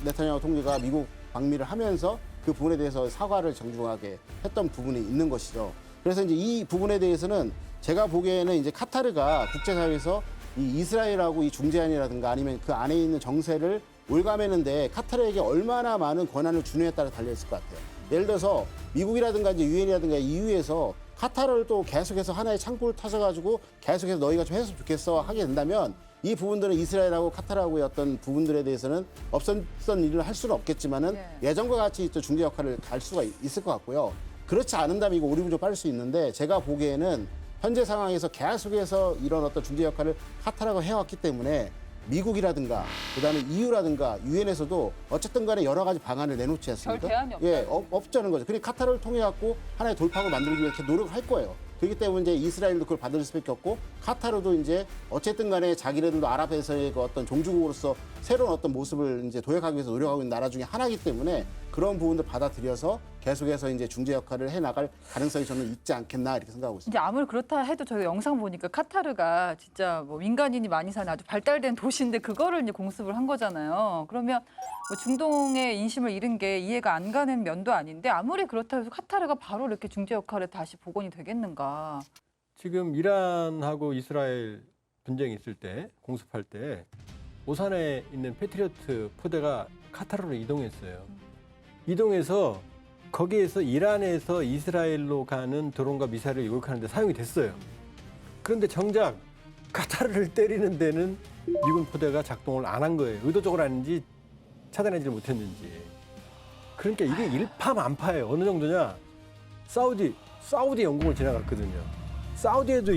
네타냐후 총리가 미국 방미를 하면서 그 부분에 대해서 사과를 정중하게 했던 부분이 있는 것이죠. 그래서 이제 이 부분에 대해서는 제가 보기에는 이제 카타르가 국제사회에서 이 이스라엘하고 이 중재안이라든가 아니면 그 안에 있는 정세를 올가매는데 카타르에게 얼마나 많은 권한을 주느냐에 따라 달려있을 것 같아요. 예를 들어서 미국이라든가 이제 유엔이라든가 EU에서 카타르를 또 계속해서 하나의 창구를 터져가지고 계속해서 너희가 좀 했으면 좋겠어 하게 된다면 이 부분들은 이스라엘하고 카타르하고의 어떤 부분들에 대해서는 없었던 일을 할 수는 없겠지만은 네. 예전과 같이 또 중재 역할을 갈 수가 있을 것 같고요. 그렇지 않은다면 이거 오리무조 빠질 수 있는데 제가 보기에는 현재 상황에서 계속해서 이런 어떤 중재 역할을 카타르가 해왔기 때문에 미국이라든가 그다음에 EU라든가 유엔에서도 어쨌든 간에 여러 가지 방안을 내놓지 않습니까? 별 대안이 없다는 예, 없자는 거죠. 그러니까 카타르를 통해 갖고 하나의 돌파구를 만들기 위해 이렇게 노력을 할 거예요. 그렇기 때문에 이제 이스라엘도 그걸 받을 수밖에 없고 카타르도 이제 어쨌든 간에 자기네들도 아랍에서의 그 어떤 종주국으로서 새로운 어떤 모습을 이제 도약하기 위해서 노력하고 있는 나라 중에 하나이기 때문에 그런 부분들 받아들여서 계속해서 이제 중재 역할을 해 나갈 가능성이 저는 있지 않겠나 이렇게 생각하고 있습니다. 이제 아무리 그렇다 해도 저희 영상 보니까 카타르가 진짜 뭐 민간인이 많이 사는 아주 발달된 도시인데 그거를 이제 공습을 한 거잖아요. 그러면 뭐 중동의 인심을 잃은 게 이해가 안 가는 면도 아닌데 아무리 그렇다 해서 카타르가 바로 이렇게 중재 역할에 다시 복원이 되겠는가? 지금 이란하고 이스라엘 분쟁이 있을 때 공습할 때 오산에 있는 패트리어트 포대가 카타르로 이동했어요. 이동해서 거기에서 이란에서 이스라엘로 가는 드론과 미사일을 요격하는 데 사용이 됐어요. 그런데 정작 카타르를 때리는 데는 미군 포대가 작동을 안 한 거예요. 의도적으로 하는지 차단하지 못했는지. 그러니까 이게 일파만파예요. 어느 정도냐? 사우디 영공을 지나갔거든요. 사우디에도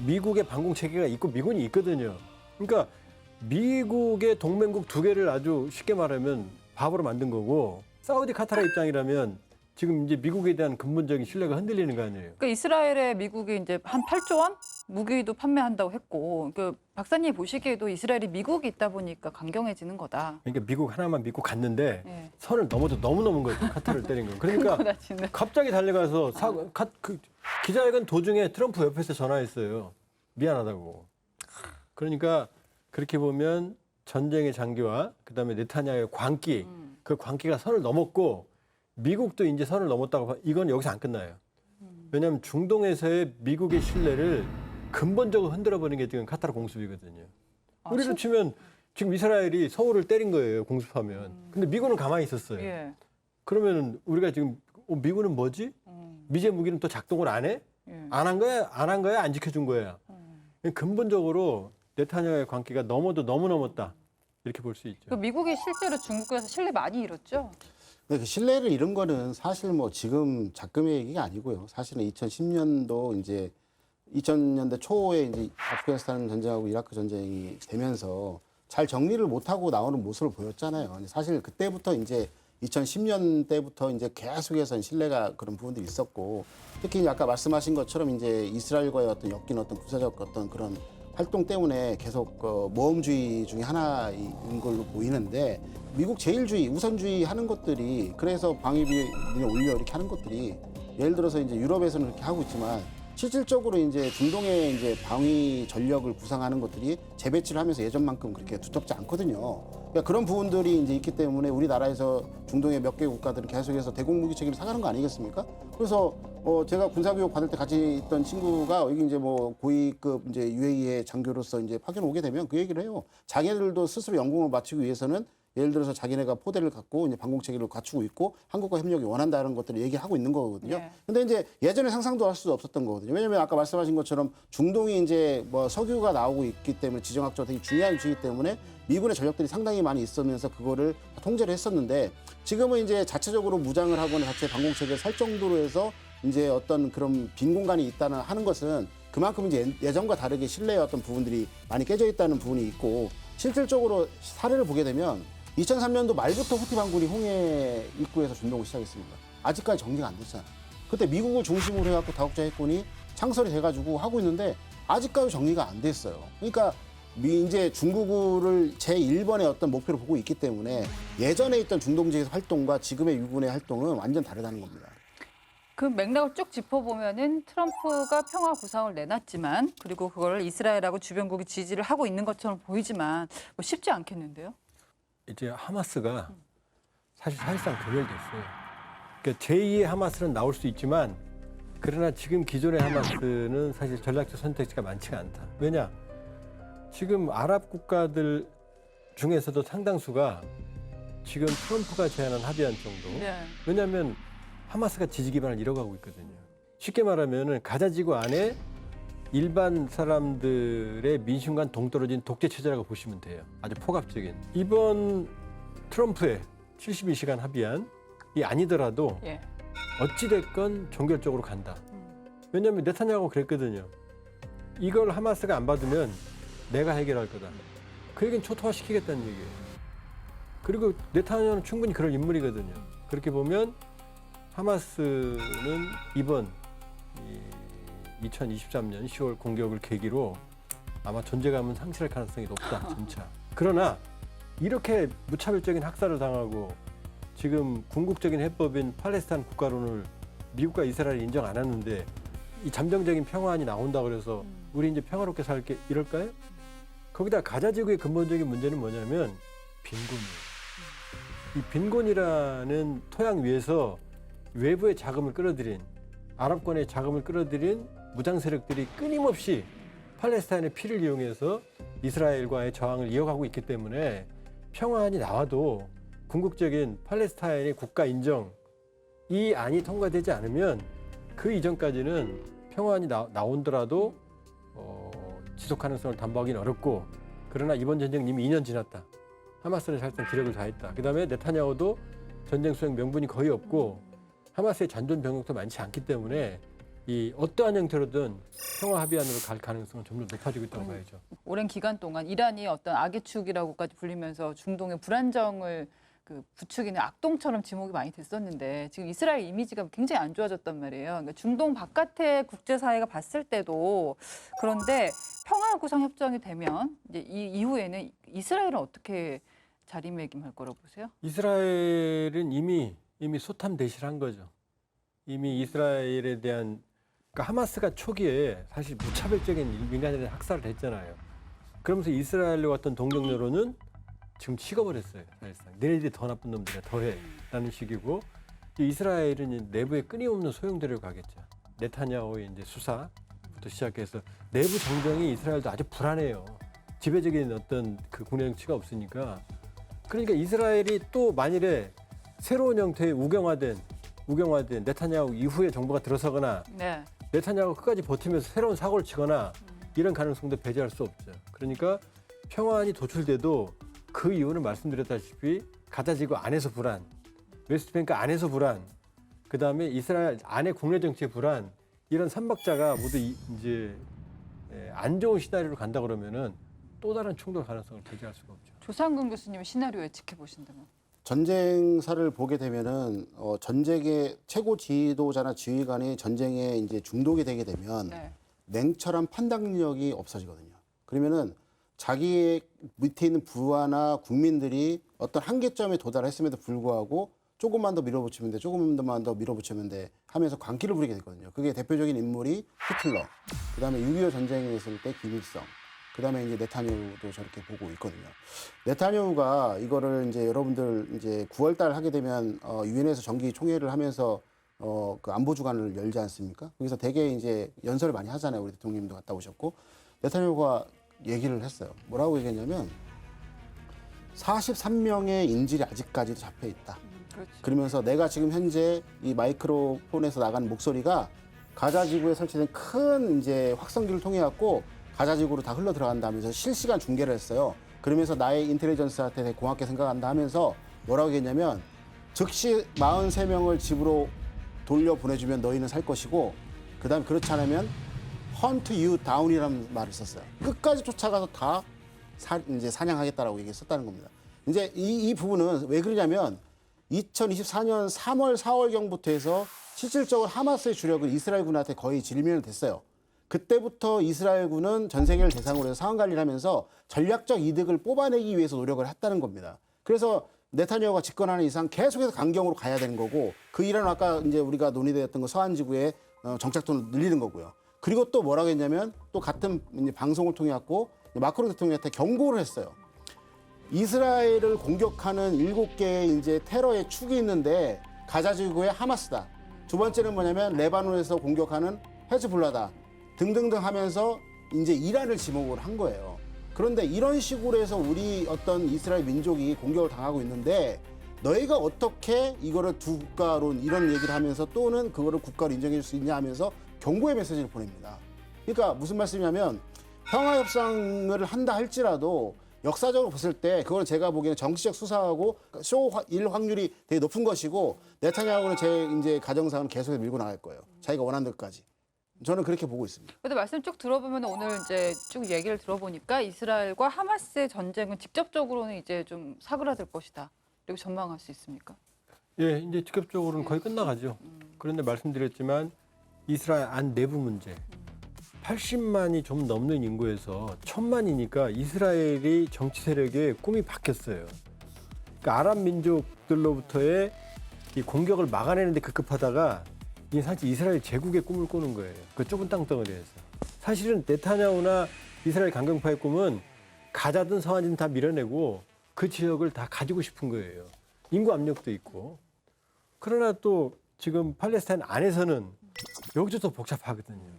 미국의 방공 체계가 있고 미군이 있거든요. 그러니까 미국의 동맹국 두 개를 아주 쉽게 말하면 바보로 만든 거고 사우디 카타르 입장이라면 지금 이제 미국에 대한 근본적인 신뢰가 흔들리는 거 아니에요. 그러니까 이스라엘에 미국이 이제 한 8조 원 무기도 판매한다고 했고, 그 박사님 보시기에도 이스라엘이 미국이 있다 보니까 강경해지는 거다. 그러니까 미국 하나만 믿고 갔는데 예. 선을 넘어도 너무 넘은 거예요. 카타르를 때린 거. 그러니까 거다치는. 갑자기 달려가서 기자회견 도중에 트럼프 옆에서 전화했어요. 미안하다고. 그러니까 그렇게 보면 전쟁의 장기와 그다음에 네타냐후의 광기, 그 광기가 선을 넘었고 미국도 이제 선을 넘었다고 이건 여기서 안 끝나요. 왜냐하면 중동에서의 미국의 신뢰를 근본적으로 흔들어버리는 게 지금 카타르 공습이거든요. 우리로 치면 지금 이스라엘이 서울을 때린 거예요. 공습하면. 근데 미군은 가만히 있었어요. 예. 그러면 우리가 지금 미군은 뭐지? 미제 무기는 또 작동을 안 해? 예. 안 한 거야? 안 한 거야? 안 지켜준 거야? 근본적으로 네타냐후의 광기가 너무 넘었다. 이렇게 볼 수 있죠. 그 미국이 실제로 중국에서 신뢰 많이 잃었죠. 그 신뢰를 잃은 거는 사실 뭐 지금 작금의 얘기가 아니고요. 사실은 2010년도 이제 2000년대 초에 이제 아프가니스탄 전쟁하고 이라크 전쟁이 되면서 잘 정리를 못하고 나오는 모습을 보였잖아요. 사실 그때부터 이제 2010년 때부터 이제 계속해서 신뢰가 그런 부분들이 있었고 특히 아까 말씀하신 것처럼 이제 이스라엘과의 어떤 엮인 어떤 군사적 어떤 그런 활동 때문에 계속 모험주의 중에 하나인 걸로 보이는데 미국 제일주의, 우선주의 하는 것들이 그래서 방위비를 올려 이렇게 하는 것들이 예를 들어서 이제 유럽에서는 그렇게 하고 있지만 실질적으로 이제 중동의 이제 방위 전력을 구상하는 것들이 재배치를 하면서 예전만큼 그렇게 두텁지 않거든요. 그러니까 그런 부분들이 이제 있기 때문에 우리나라에서 중동의 몇 개 국가들은 계속해서 대공무기 체계를 사가는 거 아니겠습니까? 그래서 제가 군사교육 받을 때 같이 있던 친구가 여기 이제 뭐 고위급 이제 UAE의 장교로서 이제 파견 오게 되면 그 얘기를 해요. 자기들도 스스로 연공을 마치기 위해서는 예를 들어서 자기네가 포대를 갖고 이제 방공 체계를 갖추고 있고 한국과 협력이 원한다는 것들을 얘기하고 있는 거거든요. 네. 근데 이제 예전에 상상도 할 수 없었던 거거든요. 왜냐하면 아까 말씀하신 것처럼 중동이 이제 뭐 석유가 나오고 있기 때문에 지정학적으로 되게 중요한 위치이기 때문에 미군의 전력들이 상당히 많이 있으면서 그거를 통제를 했었는데 지금은 이제 자체적으로 무장을 하거나 자체 방공 체계를 살 정도로 해서 이제 어떤 그런 빈 공간이 있다는 하는 것은 그만큼 이제 예전과 다르게 신뢰의 어떤 부분들이 많이 깨져 있다는 부분이 있고 실질적으로 사례를 보게 되면 2003년도 말부터 후티 반군이 홍해 입구에서 준동을 시작했습니다. 아직까지 정리가 안 됐잖아요. 그때 미국을 중심으로 해갖고 다국자 해군이 창설이 돼가지고 하고 있는데 아직까지 정리가 안 됐어요. 그러니까 이제 중국을 제1번의 어떤 목표로 보고 있기 때문에 예전에 있던 중동 지역에서 활동과 지금의 유군의 활동은 완전 다르다는 겁니다. 그 맥락을 쭉 짚어보면은 트럼프가 평화 구상을 내놨지만 그리고 그걸 이스라엘하고 주변국이 지지를 하고 있는 것처럼 보이지만 뭐 쉽지 않겠는데요? 이제 하마스가 사실상 괴멸됐어요. 그러니까 제2의 하마스는 나올 수 있지만 그러나 지금 기존의 하마스는 사실 전략적 선택지가 많지가 않다. 왜냐? 지금 아랍 국가들 중에서도 상당수가 지금 트럼프가 제안한 합의안 정도. 네. 왜냐하면 하마스가 지지 기반을 잃어가고 있거든요. 쉽게 말하면 가자지구 안에 일반 사람들의 민심과 동떨어진 독재 체제라고 보시면 돼요. 아주 포괄적인. 이번 트럼프의 72시간 합의안이 아니더라도 예. 어찌됐건 종결적으로 간다. 왜냐하면 네타냐후가 그랬거든요. 이걸 하마스가 안 받으면 내가 해결할 거다. 그 얘기는 초토화시키겠다는 얘기예요. 그리고 네타냐후는 충분히 그럴 인물이거든요. 그렇게 보면 하마스는 이번 2023년 10월 공격을 계기로 아마 존재감은 상실할 가능성이 높다, 점차. 그러나 이렇게 무차별적인 학살을 당하고 지금 궁극적인 해법인 팔레스타인 국가론을 미국과 이스라엘이 인정 안 하는데 이 잠정적인 평화안이 나온다 그래서 우리 이제 평화롭게 살게 이럴까요? 거기다 가자지구의 근본적인 문제는 뭐냐면 빈곤이에요. 이 빈곤이라는 토양 위에서 외부의 자금을 끌어들인 아랍권의 자금을 끌어들인 무장 세력들이 끊임없이 팔레스타인의 피를 이용해서 이스라엘과의 저항을 이어가고 있기 때문에 평화안이 나와도 궁극적인 팔레스타인의 국가 인정 이 안이 통과되지 않으면 그 이전까지는 평화안이 나온더라도 지속 가능성을 담보하기는 어렵고 그러나 이번 전쟁 이미 2년 지났다. 하마스는 사실상 기력을 다했다. 그다음에 네타냐후도 전쟁 수행 명분이 거의 없고 하마스의 잔존 병력도 많지 않기 때문에 이 어떠한 형태로든 평화 합의안으로 갈 가능성은 점점 높아지고 있다고 봐야죠. 오랜 기간 동안 이란이 어떤 악의 축이라고까지 불리면서 중동의 불안정을 부추기는 악동처럼 지목이 많이 됐었는데 지금 이스라엘 이미지가 굉장히 안 좋아졌단 말이에요. 그러니까 중동 바깥의 국제사회가 봤을 때도 그런데 평화 구상 협정이 되면 이제 이 이후에는 이스라엘은 어떻게 자리매김할 거라고 보세요? 이스라엘은 이미 소탐대실한 거죠. 이미 이스라엘에 대한 그러니까 하마스가 초기에 사실 무차별적인 민간인의 학살을 했잖아요. 그러면서 이스라엘로 왔던 동정 여론은 지금 식어버렸어요. 사실상 너네들이 더 나쁜 놈들이야, 더해라는 식이고 이스라엘은 내부에 끊임없는 소용돌이로 가겠죠. 네타냐후의 이제 수사부터 시작해서 내부 정정이 이스라엘도 아주 불안해요. 지배적인 어떤 그 국내 정치가 없으니까 그러니까 이스라엘이 또 만일에 새로운 형태의 우경화된 네타냐후 이후에 정부가 들어서거나 네. 네타냐후가 끝까지 버티면서 새로운 사고를 치거나 이런 가능성도 배제할 수 없죠. 그러니까 평화안이 도출돼도 그 이유는 말씀드렸다시피 가자지구 안에서 불안, 웨스트뱅크 안에서 불안, 그다음에 이스라엘 안의 국내 정치의 불안 이런 삼박자가 모두 이제 안 좋은 시나리오로 간다 그러면은 또 다른 충돌 가능성을 배제할 수가 없죠. 조상근 교수님의 시나리오에 지켜보신다면? 전쟁사를 보게 되면은 전쟁의 최고 지도자나 지휘관이 전쟁에 이제 중독이 되게 되면 네. 냉철한 판단력이 없어지거든요. 그러면은 자기의 밑에 있는 부하나 국민들이 어떤 한계점에 도달했음에도 불구하고 조금만 더 밀어붙이면 돼, 조금만 더 밀어붙이면 돼 하면서 광기를 부리게 되거든요. 그게 대표적인 인물이 히틀러, 그다음에 6.25 전쟁이 있을 때 김일성, 그다음에 이제 네타냐후도 저렇게 보고 있거든요. 네타냐후가 이거를 이제 여러분들 이제 9월달 하게 되면 유엔에서 정기 총회를 하면서 그 안보 주간을 열지 않습니까? 거기서 되게 이제 연설을 많이 하잖아요. 우리 대통령님도 갔다 오셨고 네타냐후가 얘기를 했어요. 뭐라고 얘기했냐면 43명의 인질이 아직까지도 잡혀 있다. 그렇죠. 그러면서 내가 지금 현재 이 마이크로폰에서 나가는 목소리가 가자 지구에 설치된 큰 이제 확성기를 통해 갖고 가자 지구로 다 흘러 들어간다면서 실시간 중계를 했어요. 그러면서 나의 인텔리전스한테 되게 고맙게 생각한다 하면서 뭐라고 했냐면 즉시 43명을 집으로 돌려 보내주면 너희는 살 것이고 그다음에 그렇지 않으면 hunt you down이라는 말을 썼어요. 끝까지 쫓아가서 다 이제 사냥하겠다라고 얘기했었다는 겁니다. 이제 이 부분은 왜 그러냐면 2024년 3월, 4월경부터 해서 실질적으로 하마스의 주력은 이스라엘군한테 거의 질면됐어요. 그때부터 이스라엘군은 전 세계를 대상으로 해서 상황 관리를 하면서 전략적 이득을 뽑아내기 위해서 노력을 했다는 겁니다. 그래서 네타냐후가 집권하는 이상 계속해서 강경으로 가야 되는 거고 그 일은 아까 이제 우리가 논의되었던 거 서한 지구의 정착도를 늘리는 거고요. 그리고 또 뭐라고 했냐면 또 같은 이제 방송을 통해 갖고 마크롱 대통령한테 경고를 했어요. 이스라엘을 공격하는 7개의 이제 테러의 축이 있는데 가자 지구의 하마스다. 두 번째는 뭐냐면 레바논에서 공격하는 헤즈볼라다. 등등등 하면서 이제 이란을 지목을 한 거예요. 그런데 이런 식으로 해서 우리 어떤 이스라엘 민족이 공격을 당하고 있는데 너희가 어떻게 이거를 두 국가론 이런 얘기를 하면서 또는 그거를 국가로 인정해 줄 수 있냐 하면서 경고의 메시지를 보냅니다. 그러니까 무슨 말씀이냐면 평화협상을 한다 할지라도 역사적으로 봤을 때 그건 제가 보기에는 정치적 수사하고 쇼일 확률이 되게 높은 것이고 네타냐후는 제 이제 가정상은 계속 밀고 나갈 거예요. 자기가 원하는 데까지. 저는 그렇게 보고 있습니다. 그래도 말씀 쭉 들어보면 오늘 이제 쭉 얘기를 들어보니까 이스라엘과 하마스의 전쟁은 직접적으로는 이제 좀 사그라들 것이다. 그리고 전망할 수 있습니까? 예, 이제 직접적으로는 거의 끝나가죠. 그런데 말씀드렸지만 이스라엘 안 내부 문제. 80만이 좀 넘는 인구에서 1000만이니까 이스라엘이 정치 세력의 꿈이 바뀌었어요. 그러니까 아랍 민족들로부터의 이 공격을 막아내는데 급급하다가 이게 사실 이스라엘 제국의 꿈을 꾸는 거예요. 그 좁은 땅덩어리에서. 사실은 네타냐후나 이스라엘 강경파의 꿈은 가자든 서한이든 다 밀어내고 그 지역을 다 가지고 싶은 거예요. 인구 압력도 있고. 그러나 또 지금 팔레스타인 안에서는 여기도 더 복잡하거든요.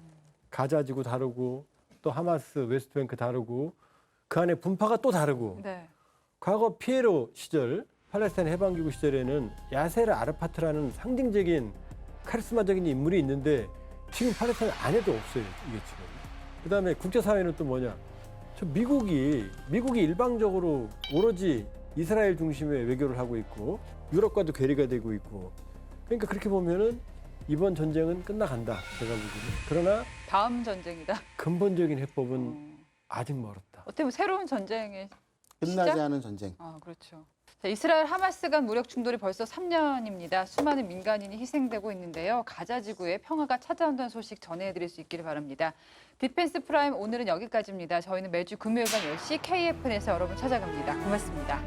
가자 지구 다르고 또 하마스 웨스트뱅크 다르고 그 안에 분파가 또 다르고 네. 과거 피에로 시절 팔레스타인 해방기구 시절에는 야세르 아르파트라는 상징적인 카리스마적인 인물이 있는데 지금 팔레스타인 안에도 없어요. 이게 지금. 그다음에 국제사회는 또 뭐냐. 저 미국이 일방적으로 오로지 이스라엘 중심의 외교를 하고 있고 유럽과도 괴리가 되고 있고 그러니까 그렇게 보면은 이번 전쟁은 끝나간다. 제가 보기에는. 그러나 다음 전쟁이다. 근본적인 해법은 아직 멀었다. 어떻게 보면 새로운 전쟁의 끝나지 시작? 않은 전쟁. 아, 그렇죠. 자, 이스라엘 하마스 간 무력 충돌이 벌써 3년입니다. 수많은 민간인이 희생되고 있는데요. 가자 지구에 평화가 찾아온다는 소식 전해드릴 수 있기를 바랍니다. 디펜스 프라임 오늘은 여기까지입니다. 저희는 매주 금요일 밤 10시 KFN에서 여러분 찾아갑니다. 고맙습니다.